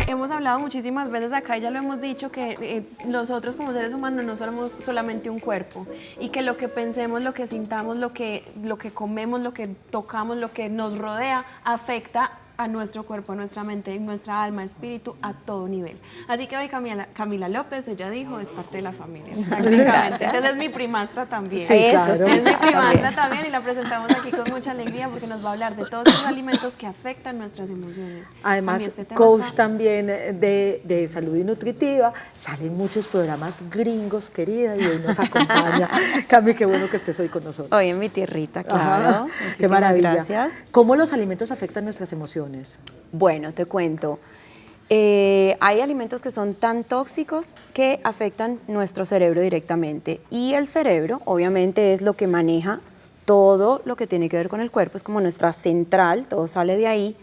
Hemos hablado muchísimas veces acá y ya lo hemos dicho que nosotros como seres humanos no somos solamente un cuerpo y que lo que pensemos, lo que sintamos, lo que comemos, lo que tocamos, lo que nos rodea afecta a nuestro cuerpo, a nuestra mente, nuestra alma, espíritu, a todo nivel. Así que hoy Camila López, ella dijo, es parte de la familia, prácticamente. Entonces es mi primastra también. Sí, claro. Es mi primastra también y la presentamos aquí con mucha alegría porque nos va a hablar de todos esos alimentos que afectan nuestras emociones. Además, Este coach también de salud y nutritiva, salen muchos programas gringos, querida, y hoy nos acompaña. Cami, qué bueno que estés hoy con nosotros. Hoy en mi tierrita, claro. Qué maravilla. Gracias. ¿Cómo los alimentos afectan nuestras emociones? Bueno, te cuento. Hay alimentos que son tan tóxicos que afectan nuestro cerebro directamente. Y el cerebro, obviamente, es lo que maneja todo lo que tiene que ver con el cuerpo. Es como nuestra central, todo sale de ahí.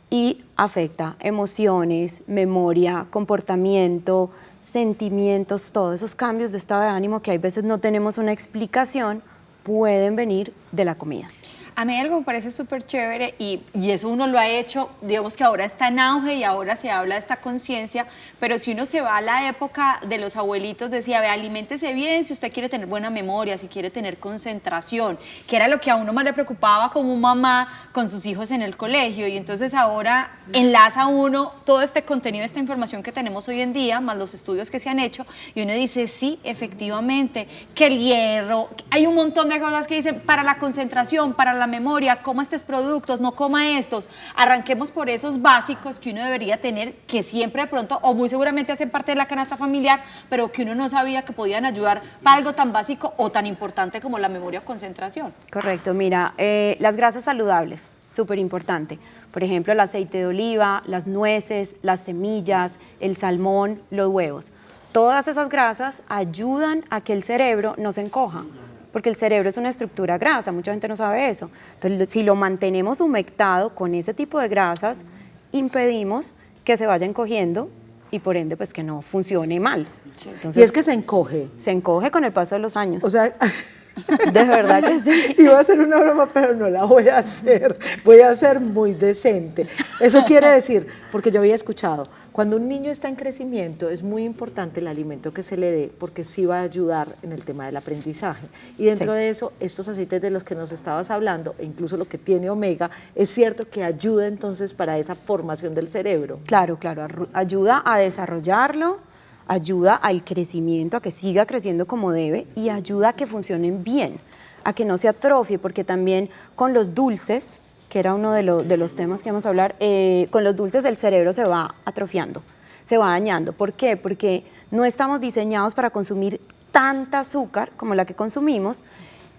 Y afecta emociones, memoria, comportamiento, sentimientos, todos esos cambios de estado de ánimo que hay veces no tenemos una explicación, pueden venir de la comida. A mí algo me parece súper chévere y eso uno lo ha hecho, digamos que ahora está en auge y ahora se habla de esta conciencia, pero si uno se va a la época de los abuelitos, decía, ve, aliméntese bien si usted quiere tener buena memoria, si quiere tener concentración, que era lo que a uno más le preocupaba como mamá con sus hijos en el colegio, y entonces ahora enlaza uno todo este contenido, esta información que tenemos hoy en día, más los estudios que se han hecho, y uno dice, sí, efectivamente, que el hierro, hay un montón de cosas que dicen, para la concentración, para la memoria, coma estos productos, no coma estos. Arranquemos por esos básicos que uno debería tener, que siempre de pronto, o muy seguramente hacen parte de la canasta familiar, pero que uno no sabía que podían ayudar para algo tan básico o tan importante como la memoria o concentración. Correcto, mira, las grasas saludables, súper importante. Por ejemplo, el aceite de oliva, las nueces, las semillas, el salmón, los huevos. Todas esas grasas ayudan a que el cerebro no se encoja, porque el cerebro es una estructura grasa, mucha gente no sabe eso. Entonces, si lo mantenemos humectado con ese tipo de grasas, impedimos que se vaya encogiendo y por ende, pues que no funcione mal. Sí. Entonces, y es que se encoge. Se encoge con el paso de los años. O sea... De verdad que sí. Iba a hacer una broma, pero no la voy a hacer. Voy a ser muy decente. Eso quiere decir, porque yo había escuchado, cuando un niño está en crecimiento es muy importante el alimento que se le dé porque sí va a ayudar en el tema del aprendizaje. Y dentro de eso, estos aceites de los que nos estabas hablando, e incluso lo que tiene omega, es cierto que ayuda entonces para esa formación del cerebro. Claro, claro, ayuda a desarrollarlo, ayuda al crecimiento, a que siga creciendo como debe y ayuda a que funcionen bien, a que no se atrofie, porque también con los dulces, que era uno de los temas que vamos a hablar, con los dulces el cerebro se va atrofiando, se va dañando. ¿Por qué? Porque no estamos diseñados para consumir tanta azúcar como la que consumimos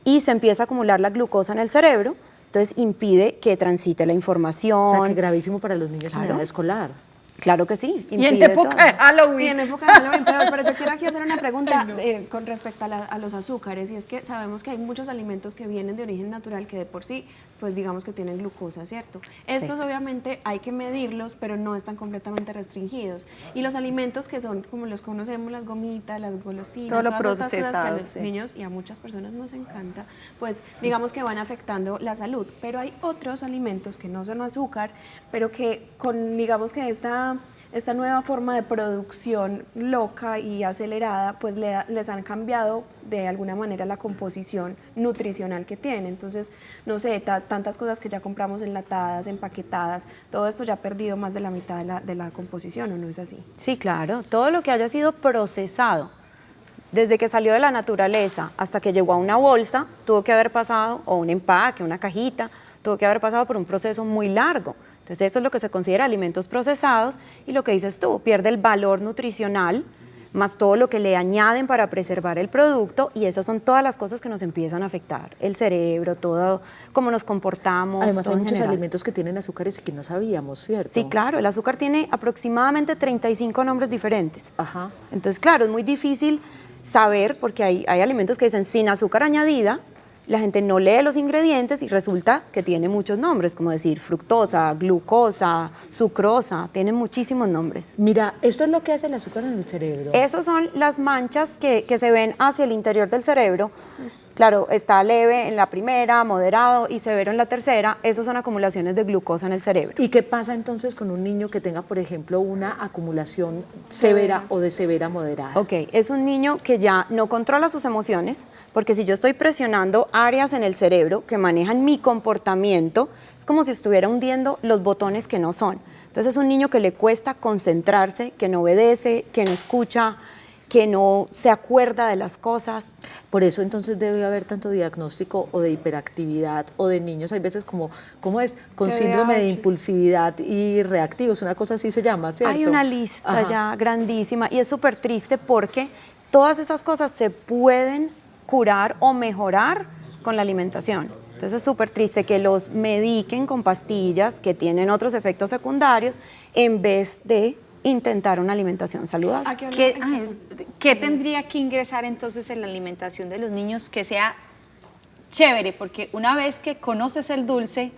y se empieza a acumular la glucosa en el cerebro, entonces impide que transite la información. O sea, que gravísimo para los niños en edad escolar. Claro que sí. Y en época de Halloween. Y en época de Halloween, pero yo quiero aquí hacer una pregunta con respecto a los azúcares, y es que sabemos que hay muchos alimentos que vienen de origen natural que de por sí, pues digamos que tienen glucosa, ¿cierto? Estos sí, obviamente hay que medirlos, pero no están completamente restringidos. Y los alimentos que son, como los conocemos, las gomitas, las golosinas, todo lo todas estas cosas que a los sí, niños y a muchas personas nos encanta, pues digamos que van afectando la salud. Pero hay otros alimentos que no son azúcar, pero que con, digamos que esta nueva forma de producción loca y acelerada, pues les han cambiado de alguna manera la composición nutricional que tiene. Entonces, no sé, tantas cosas que ya compramos enlatadas, empaquetadas, todo esto ya ha perdido más de la mitad de la composición, ¿o no es así? Sí, claro, todo lo que haya sido procesado, desde que salió de la naturaleza hasta que llegó a una bolsa, tuvo que haber pasado, o un empaque, una cajita, tuvo que haber pasado por un proceso muy largo. Entonces eso es lo que se considera alimentos procesados y lo que dices tú, pierde el valor nutricional, más todo lo que le añaden para preservar el producto, y esas son todas las cosas que nos empiezan a afectar, el cerebro, todo, cómo nos comportamos. Además hay muchos general. alimentos que tienen azúcares y que no sabíamos, ¿cierto? Sí, claro, el azúcar tiene aproximadamente 35 nombres diferentes. Ajá. Entonces, claro, es muy difícil saber, porque hay alimentos que dicen sin azúcar añadida, la gente no lee los ingredientes y resulta que tiene muchos nombres, como decir fructosa, glucosa, sucrosa, tienen muchísimos nombres. Mira, esto es lo que hace el azúcar en el cerebro. Esas son las manchas que se ven hacia el interior del cerebro. Claro, está leve en la primera, moderado y severo en la tercera. Esas son acumulaciones de glucosa en el cerebro. ¿Y qué pasa entonces con un niño que tenga, por ejemplo, una acumulación severa o de severa moderada? Ok, es un niño que ya no controla sus emociones, porque si yo estoy presionando áreas en el cerebro que manejan mi comportamiento, es como si estuviera hundiendo los botones que no son. Entonces es un niño que le cuesta concentrarse, que no obedece, que no escucha, que no se acuerda de las cosas. Por eso entonces debe haber tanto diagnóstico o de hiperactividad o de niños, hay veces como, ¿cómo es? Con síndrome de impulsividad y reactivos, una cosa así se llama, ¿cierto? Hay una lista ya grandísima y es súper triste porque todas esas cosas se pueden curar o mejorar con la alimentación. Entonces es súper triste que los mediquen con pastillas que tienen otros efectos secundarios en vez de intentar una alimentación saludable. ¿Qué tendría que ingresar entonces en la alimentación de los niños que sea chévere? Porque una vez que conoces el dulce,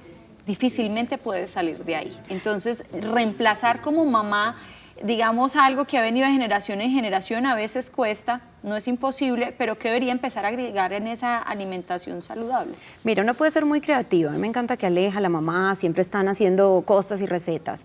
difícilmente puedes salir de ahí. Entonces, reemplazar como mamá, digamos, algo que ha venido de generación en generación, a veces cuesta, no es imposible, pero ¿qué debería empezar a agregar en esa alimentación saludable? Mira, uno puede ser muy creativo. A mí me encanta que Aleja, la mamá, siempre están haciendo cosas y recetas.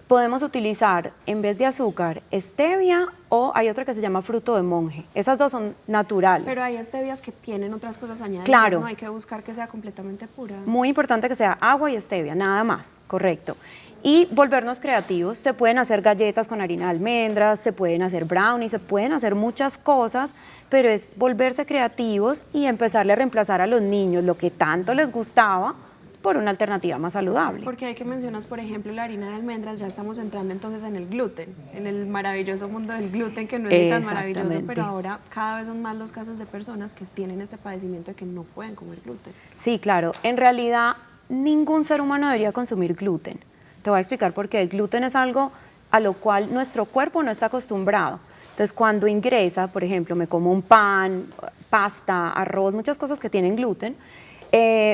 Podemos utilizar, en vez de azúcar, stevia o hay otra que se llama fruto de monje. Esas dos son naturales. Pero hay stevias que tienen otras cosas añadidas, claro. ¿no? Hay que buscar que sea completamente pura. Muy importante que sea agua y stevia, nada más, correcto. Y volvernos creativos. Se pueden hacer galletas con harina de almendras, se pueden hacer brownies, se pueden hacer muchas cosas, pero es volverse creativos y empezarle a reemplazar a los niños lo que tanto les gustaba por una alternativa más saludable. Porque hay que mencionas, por ejemplo, la harina de almendras, ya estamos entrando entonces en el gluten, en el maravilloso mundo del gluten, que no es ni tan maravilloso, pero ahora cada vez son más los casos de personas que tienen este padecimiento de que no pueden comer gluten. Sí, claro. En realidad, ningún ser humano debería consumir gluten. Te voy a explicar por qué. El gluten es algo a lo cual nuestro cuerpo no está acostumbrado. Entonces, cuando ingresa, por ejemplo, me como un pan, pasta, arroz, muchas cosas que tienen gluten,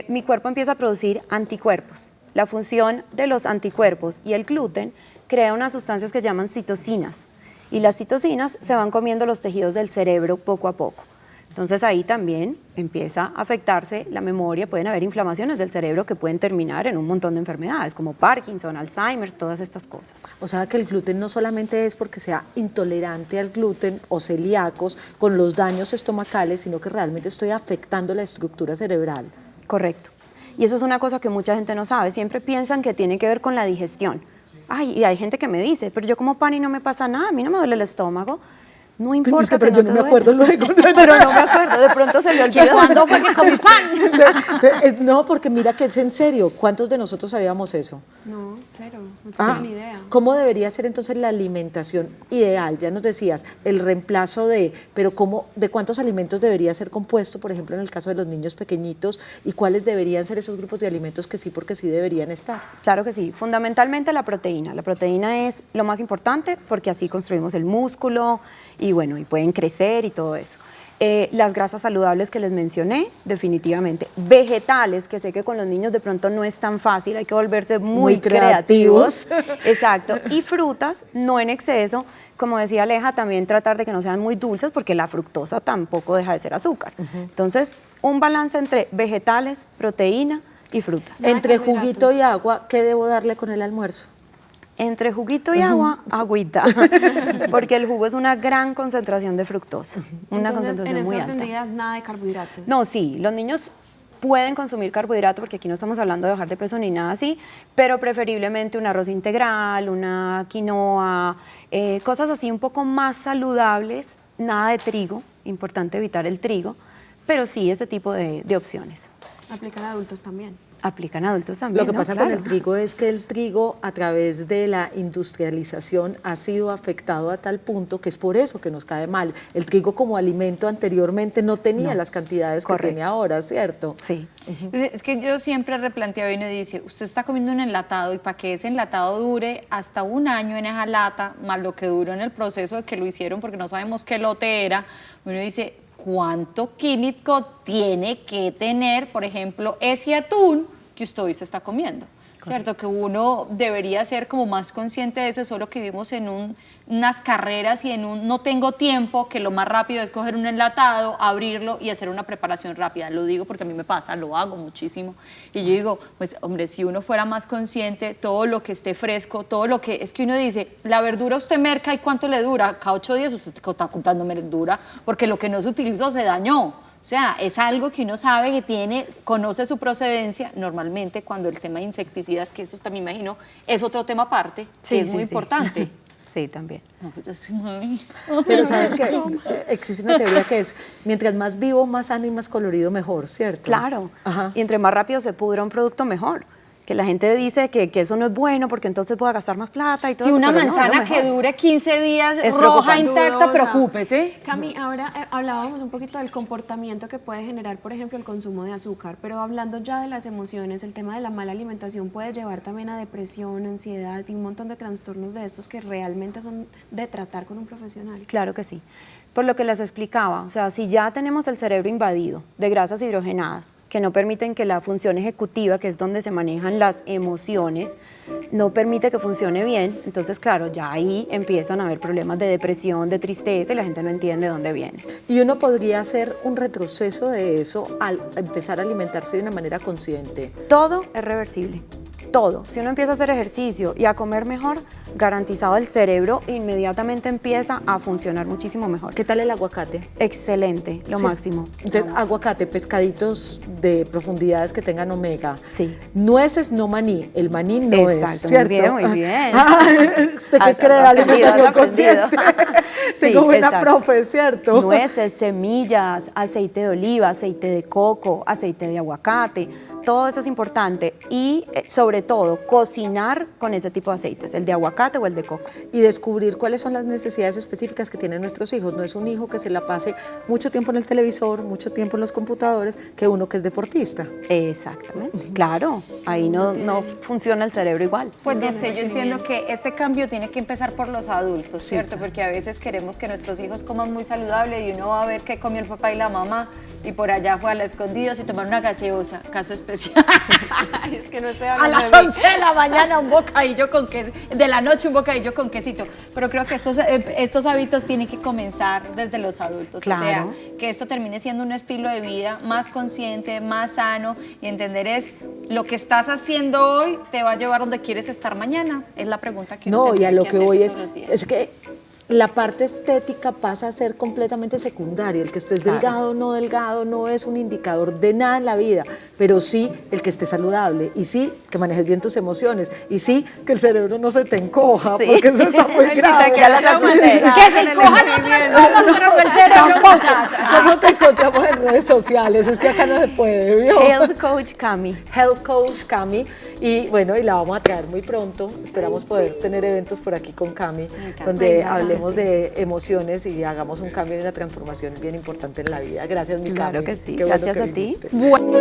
mi cuerpo empieza a producir anticuerpos. La función de los anticuerpos y el gluten crea unas sustancias que llaman citocinas y las citocinas se van comiendo los tejidos del cerebro poco a poco. Entonces ahí también empieza a afectarse la memoria, pueden haber inflamaciones del cerebro que pueden terminar en un montón de enfermedades como Parkinson, Alzheimer, todas estas cosas. O sea que el gluten no solamente es porque sea intolerante al gluten o celíacos con los daños estomacales, sino que realmente estoy afectando la estructura cerebral. Correcto. Y eso es una cosa que mucha gente no sabe. Siempre piensan que tiene que ver con la digestión. Ay, y hay gente que me dice, pero yo como pan y no me pasa nada, a mí no me duele el estómago. No importa. Es que, pero yo no me acuerdo luego. Pero no me acuerdo, de pronto se le olvidó. ¿Cuándo fue que comí pan? No, porque mira que es en serio. ¿Cuántos de nosotros sabíamos eso? No, cero, no tengo ni idea. ¿Cómo debería ser entonces la alimentación ideal? Ya nos decías, el reemplazo pero ¿de cuántos alimentos debería ser compuesto, por ejemplo, en el caso de los niños pequeñitos? ¿Y cuáles deberían ser esos grupos de alimentos que sí, porque sí deberían estar? Claro que sí, fundamentalmente la proteína. La proteína es lo más importante porque así construimos el músculo y bueno, y pueden crecer y todo eso. Las grasas saludables que les mencioné, definitivamente. Vegetales, que sé que con los niños de pronto no es tan fácil, hay que volverse muy creativos. Exacto. Y frutas, no en exceso. Como decía Aleja, también tratar de que no sean muy dulces, porque la fructosa tampoco deja de ser azúcar. Entonces, un balance entre vegetales, proteína y frutas. Entre juguito y agua, ¿qué debo darle con el almuerzo? Entre juguito y agua, agüita, porque el jugo es una gran concentración de fructosa, una Entonces, concentración muy en alta. estas medidas nada de carbohidratos. No, sí, los niños pueden consumir carbohidrato, porque aquí no estamos hablando de bajar de peso ni nada así, pero preferiblemente un arroz integral, una quinoa, cosas así un poco más saludables, nada de trigo, importante evitar el trigo, pero sí ese tipo de opciones. Aplican a adultos también. Aplican adultos también. Lo que pasa Claro. con el trigo es que el trigo, a través de la industrialización, ha sido afectado a tal punto que es por eso que nos cae mal. El trigo como alimento anteriormente no tenía las cantidades que tiene ahora, ¿cierto? Sí. Es que yo siempre he replanteado y uno dice, usted está comiendo un enlatado y para que ese enlatado dure hasta un año en esa lata, más lo que duró en el proceso de que lo hicieron, porque no sabemos qué lote era, uno dice, cuánto químico tiene que tener, por ejemplo, ese atún que usted hoy se está comiendo. ¿Cierto? Que uno debería ser como más consciente de eso, solo que vivimos en unas carreras y en un no tengo tiempo, que lo más rápido es coger un enlatado, abrirlo y hacer una preparación rápida. Lo digo porque a mí me pasa, lo hago muchísimo. Y yo digo, pues hombre, si uno fuera más consciente, todo lo que esté fresco, todo lo que, es que uno dice, la verdura usted merca y ¿cuánto le dura? Cada 8 días usted está comprando verdura porque lo que no se utilizó se dañó. O sea, es algo que uno sabe que tiene, conoce su procedencia. Normalmente cuando el tema de insecticidas, que eso también me imagino, es otro tema aparte, Sí, que es sí, muy sí. importante. Sí, también. No, pues yo soy muy- Pero sabes que existe una teoría que es, mientras más vivo, más sano y más colorido, mejor, ¿cierto? Claro. Ajá. Y entre más rápido se pudra un producto, mejor. Que la gente dice que eso no es bueno porque entonces voy a gastar más plata y todo Si eso, una pero no, es lo manzana que mejor. dure 15 días Es roja, preocupante. intacta, Dudosa. preocúpese. Cami, ahora hablábamos un poquito del comportamiento que puede generar, por ejemplo, el consumo de azúcar, pero hablando ya de las emociones, el tema de la mala alimentación puede llevar también a depresión, ansiedad y un montón de trastornos de estos que realmente son de tratar con un profesional. Claro que sí. Por lo que les explicaba, o sea, si ya tenemos el cerebro invadido de grasas hidrogenadas que no permiten que la función ejecutiva, que es donde se manejan las emociones, no permite que funcione bien, entonces claro, ya ahí empiezan a haber problemas de depresión, de tristeza y la gente no entiende de dónde viene. Y uno podría hacer un retroceso de eso al empezar a alimentarse de una manera consciente. Todo es reversible, todo. Si uno empieza a hacer ejercicio y a comer mejor, garantizado el cerebro inmediatamente empieza a funcionar muchísimo mejor. ¿Qué tal el aguacate? Excelente, lo Sí. máximo. Entonces, aguacate, pescaditos de profundidades que tengan omega. Sí. Nueces, no maní. El maní no Exacto, es, ¿cierto? muy bien. ¿Usted qué Has cree de aprendido, has alimentación aprendido. consciente? Sí, Tengo buena exacto. profe, ¿cierto? Nueces, semillas, aceite de oliva, aceite de coco, aceite de aguacate, todo eso es importante y sobre todo cocinar con ese tipo de aceites, el de aguacate o el de coco. Y descubrir cuáles son las necesidades específicas que tienen nuestros hijos. No es un hijo que se la pase mucho tiempo en el televisor, mucho tiempo en los computadores, que uno que es deportista. Exactamente, claro, ahí no funciona el cerebro igual. Pues no sé, yo entiendo que este cambio tiene que empezar por los adultos, ¿cierto? Porque a veces queremos que nuestros hijos coman muy saludable y uno va a ver qué comió el papá y la mamá y por allá fue a la escondidas y tomar una gaseosa, caso especial. Ay, es que no estoy A hablando las de mí. 11 de la mañana un bocadillo con queso, de la noche un bocadillo con quesito. Pero creo que estos hábitos tienen que comenzar desde los adultos. Claro. O sea, que esto termine siendo un estilo de vida más consciente, más sano y entender es lo que estás haciendo hoy te va a llevar donde quieres estar mañana. Es la pregunta que uno No, y tiene a lo que hacerse voy todos los días. es que la parte estética pasa a ser completamente secundaria. El que estés Claro. delgado no es un indicador de nada en la vida, pero sí el que estés saludable y sí que manejes bien tus emociones y sí que el cerebro no se te encoja, Sí. porque eso está muy grave. Ya las amaté. Que se encojan otras cosas, pero que el cerebro, Tampoco. muchacha. ¿Cómo te encontramos en redes sociales? Es que acá no se puede, ¿vio? Health Coach Cami. Health Coach Cami, y bueno, y la vamos a traer muy pronto. Esperamos poder tener eventos por aquí con Cami, donde hablemos de emociones y hagamos un cambio y una transformación bien importante en la vida. Gracias, mi Cami. Claro que sí. Qué bueno Gracias que a ti. viniste. Bueno.